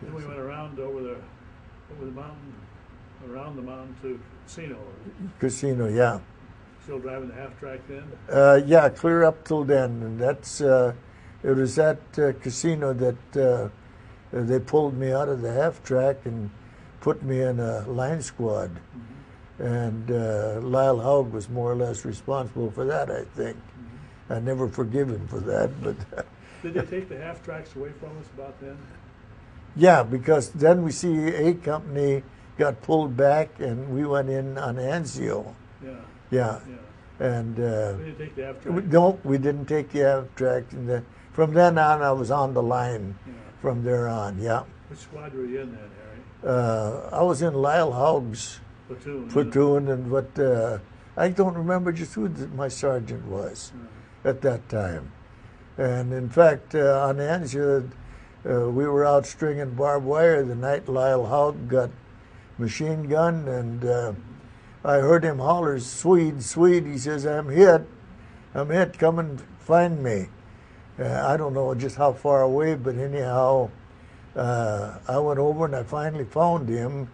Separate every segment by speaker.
Speaker 1: Then we went around over the mountain, around the mountain to Casino.
Speaker 2: Casino, yeah.
Speaker 1: Still driving the half track then?
Speaker 2: Yeah, clear up till then, and that's it was at Casino that they pulled me out of the half track and put me in a line squad. And Lyle Haug was more or less responsible for that, I think. I never forgive him for that, but
Speaker 1: did they take the half tracks away from us about then?
Speaker 2: Yeah, because then we see A Company got pulled back, and we went in on Anzio. Yeah. And
Speaker 1: we didn't take the half track.
Speaker 2: No, we didn't take the half track. And from then on, I was on the line. From there on, yeah.
Speaker 1: Which squad were you in then, Harry?
Speaker 2: I was in Lyle Haug's platoon, and what I don't remember just who my sergeant was at that time. And in fact, on Anzio, we were out stringing barbed wire the night Lyle Haug got machine gunned, and I heard him holler, "Swede, Swede." He says, I'm hit, come and find me." I don't know just how far away, but anyhow, I went over and I finally found him,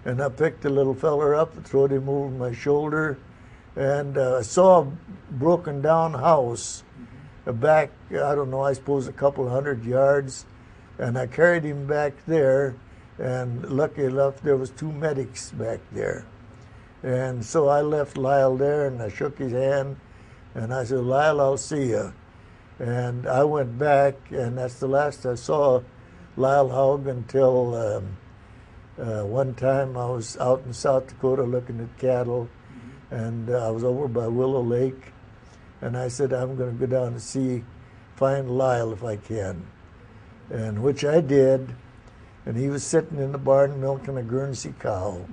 Speaker 2: and I picked the little feller up and threw him over my shoulder, and I saw a broken down house back, I don't know, I suppose a couple hundred yards, and I carried him back there, and lucky enough there was 2 medics back there. And so I left Lyle there, and I shook his hand, and I said, "Lyle, I'll see you." And I went back, and that's the last I saw Lyle Haug until one time I was out in South Dakota looking at cattle, and I was over by Willow Lake, and I said, "I'm going to go down and find Lyle if I can," and which I did, and he was sitting in the barn milking a Guernsey cow.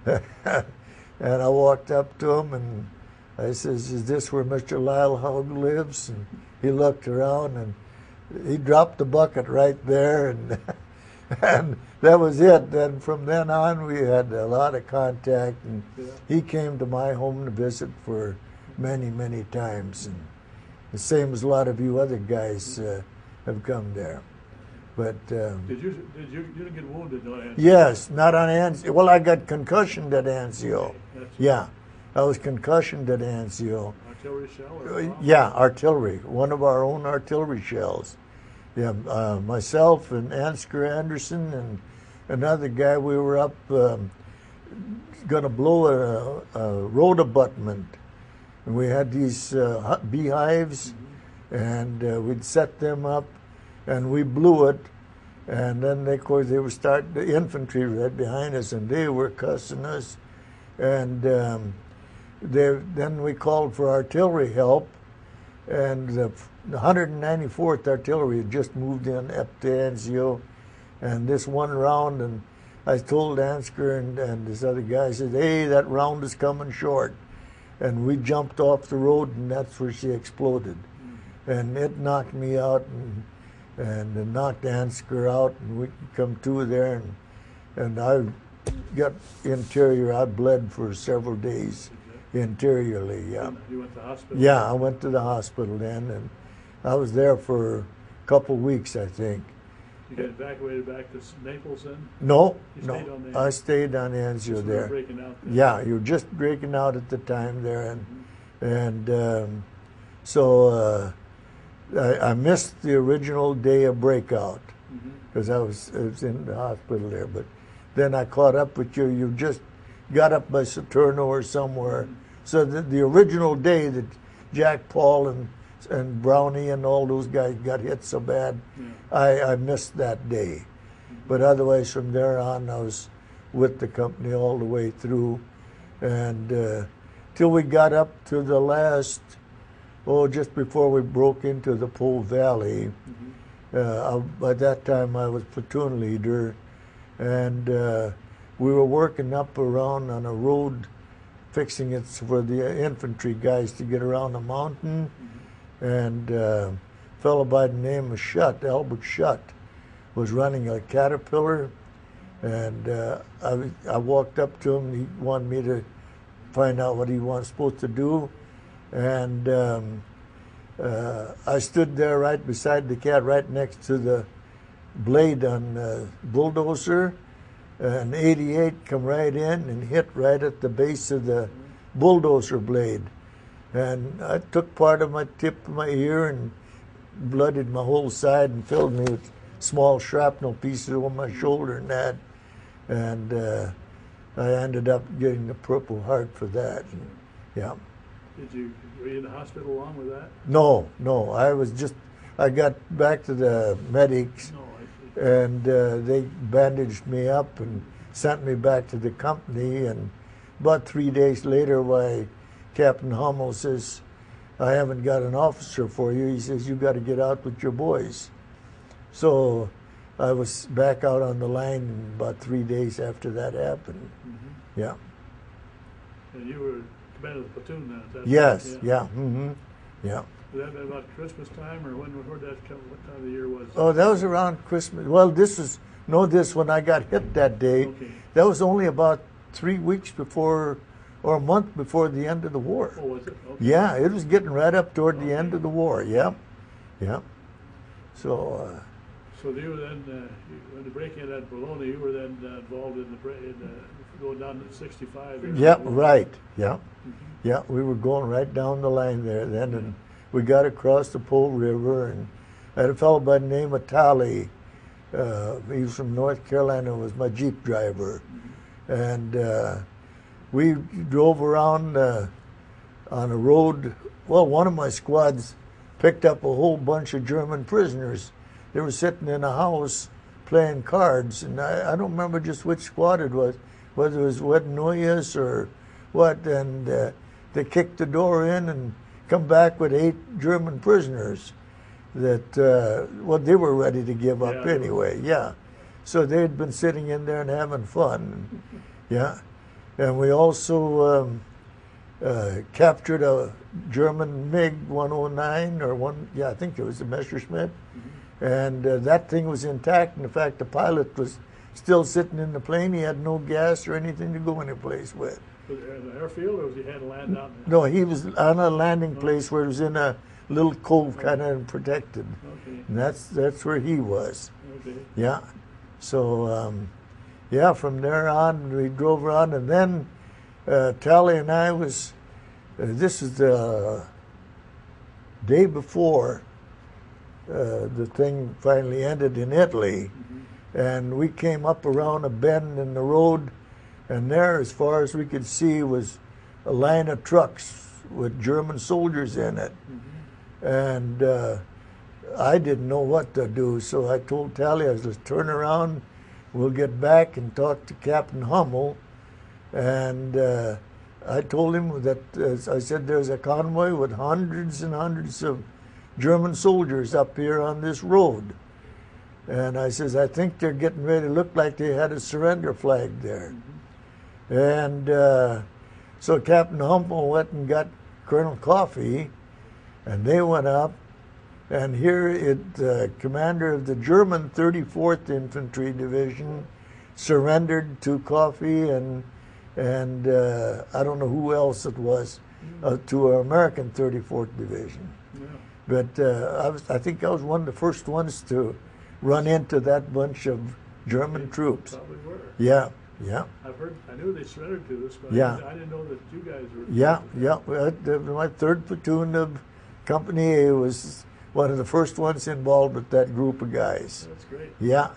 Speaker 2: And I walked up to him, and I says, "Is this where Mr. Lyle Haug lives?" And he looked around, and he dropped the bucket right there, and and that was it. Then from then on, we had a lot of contact, and he came to my home to visit for many, many times, and the same as a lot of you other guys have come there. But
Speaker 1: did you didn't get wounded on Anzio?
Speaker 2: Yes, not on Anzio. Well, I got concussioned at Anzio. Yeah, I was concussioned at Anzio.
Speaker 1: Artillery shell? Or
Speaker 2: yeah, artillery. One of our own artillery shells. Yeah, myself and Ansgar Anderson and another guy, we were up going to blow a road abutment. And we had these beehives, and we'd set them up, and we blew it. And then, of course, they were the infantry right behind us, and they were cussing us. And then we called for artillery help, and the 194th Artillery had just moved in up to Anzio, and this one round, and I told Ansgar and this other guy, I said, "Hey, that round is coming short." And we jumped off the road, and that's where she exploded. And it knocked me out, and it knocked Ansgar out, and we come to there, and I got interior. I bled for several days interiorly. Yeah.
Speaker 1: You went to the hospital?
Speaker 2: Yeah, I went to the hospital then, and I was there for a couple weeks, I think.
Speaker 1: You got evacuated back to Naples then?
Speaker 2: No,
Speaker 1: you stayed on the
Speaker 2: I stayed on Anzio there.
Speaker 1: Breaking out there.
Speaker 2: Yeah, you were just breaking out at the time there, and so I missed the original day of breakout because I was in the hospital there. But then I caught up with you. You just got up by Saturno or somewhere. So the original day that Jack Paul and Brownie and all those guys got hit so bad, I missed that day. But otherwise, from there on, I was with the company all the way through, and till we got up to the last, just before we broke into the Po Valley. By that time, I was platoon leader, and we were working up around on a road, fixing it for the infantry guys to get around the mountain, and a fellow by the name of Albert Shutt, was running a Caterpillar, and I walked up to him. He wanted me to find out what he was supposed to do, and I stood there right beside the cat, right next to blade on a bulldozer, and 88 come right in and hit right at the base of the bulldozer blade. And I took part of my tip of my ear and blooded my whole side and filled me with small shrapnel pieces on my shoulder and that. And I ended up getting the Purple Heart for that. And, yeah.
Speaker 1: Were you in the hospital along with that?
Speaker 2: No. I got back to the medics, and they bandaged me up and sent me back to the company. And about 3 days later, Captain Hummel says, I haven't got an officer for you. He says, you got to get out with your boys. So I was back out on the line about 3 days after that happened. Mm-hmm. Yeah.
Speaker 1: And you were commander of the platoon then at that
Speaker 2: yes,
Speaker 1: time?
Speaker 2: yeah. Mm-hmm. Yeah.
Speaker 1: Was that about Christmas time, or where'd that come? What time of the year was it?
Speaker 2: Oh, that was around Christmas. Well, when I got hit that day.
Speaker 1: Okay.
Speaker 2: That was only about 3 weeks before, or a month before the end of the war.
Speaker 1: Oh, was it? Okay.
Speaker 2: Yeah, it was getting right up toward the end of the war. Yeah, yeah. So.
Speaker 1: So you were then, when the break-in at Bologna, you were then involved in going down to 65.
Speaker 2: Yeah, right. Yeah,
Speaker 1: Mm-hmm.
Speaker 2: yeah. We were going right down the line there then, and we got across the Po River, and I had a fellow by the name of Talley. He was from North Carolina. Was my Jeep driver, mm-hmm. And we drove around on a road. Well, one of my squads picked up a whole bunch of German prisoners. They were sitting in a house playing cards, and I don't remember just which squad it was, whether it was Wednoyas or what, and they kicked the door in and come back with 8 German prisoners that, they were ready to give up anyway, yeah. So they had been sitting in there and having fun, yeah. And we also captured a German MiG-109, I think it was a Messerschmitt. Mm-hmm. And that thing was intact. In fact, the pilot was still sitting in the plane. He had no gas or anything to go anyplace with.
Speaker 1: Was it in the airfield, or was he had to land out there?
Speaker 2: No, he was on a landing place where it was in a little cove, kind of protected.
Speaker 1: Okay.
Speaker 2: And that's where he was.
Speaker 1: Okay.
Speaker 2: Yeah. So, from there on, we drove around, and then Tally and I was. This is the day before. The thing finally ended in Italy, mm-hmm. And we came up around a bend in the road, and there, as far as we could see, was a line of trucks with German soldiers in it. Mm-hmm. And I didn't know what to do, so I told Tally, I was just turn around, we'll get back and talk to Captain Hummel. And I told him that, I said, there's a convoy with hundreds and hundreds of German soldiers up here on this road. And I says, I think they're getting ready to look like they had a surrender flag there. Mm-hmm. And so Captain Hummel went and got Colonel Coffey, and they went up, and here the commander of the German 34th Infantry Division surrendered to Coffey and I don't know who else it was, to our American 34th Division. Yeah. But I think I was one of the first ones to run into that bunch of German troops.
Speaker 1: Probably were.
Speaker 2: Yeah.
Speaker 1: I knew they surrendered to us, but
Speaker 2: yeah.
Speaker 1: I didn't know that you guys were.
Speaker 2: Yeah. My 3rd platoon of Company A was one of the first ones involved with that group of guys.
Speaker 1: That's great.
Speaker 2: Yeah.